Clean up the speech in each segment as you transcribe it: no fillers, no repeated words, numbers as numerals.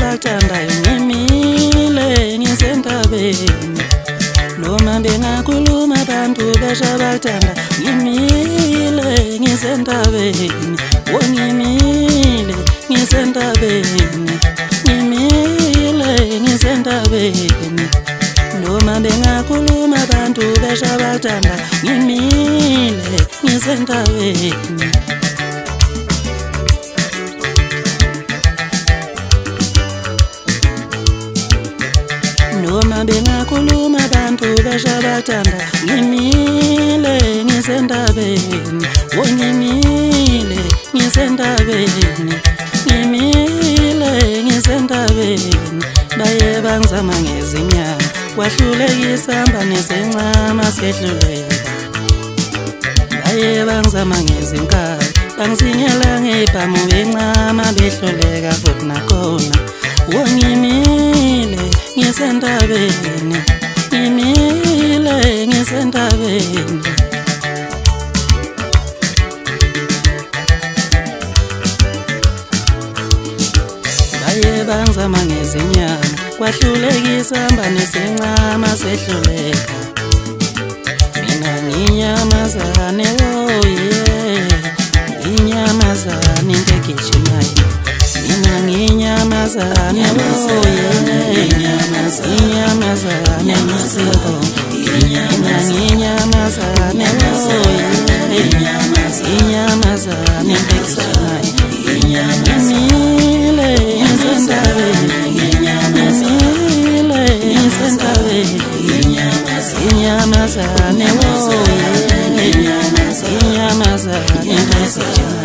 beshabathandayo ngimile ngisentabeni noma bengakhuluma abantu beshabathanda ngimile ngisentabeni ngimile ngisentabeni ngimile ngisentabeni noma bengakhuluma abantu beshabathanda ngimile ngisentabeni noma bengakhuluma abantu beshabathanda ngimile ngisentabeni ngimile ngisentabeni ngimile ngisentabeni baye bangizama ngezinyanga kwahlulekisa mbane sencama sehluleka baye bangizama ngezinkalo bangizinyela ngebhamu bencama behluleka futhi nakhona ngimile ngisentabeni ngimile ngisentabeni baye bangizama ngezinyama kwahlulekisa mbane sencama sehluleka mina nginyamazane nginyamazane into egijimayo mina nginyamazane nginyamazane masiko mina nginyamazane nginyamazane into egijimayo ngimile ngisentabeni ngimile ngisentabeni nginyamazane nginyamazane into egijimayo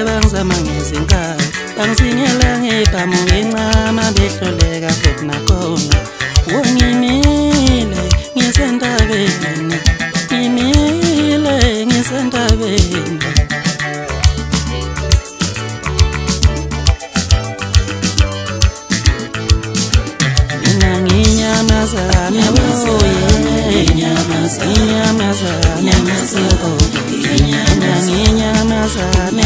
bangizama ngezinkalo bangizinyela ngebhamu bencama behluleka futhi nakhona ngimile ngisentabeni ngimile ngisentabeni mina nginyamazane nginyamazane masiko mina nginyamazane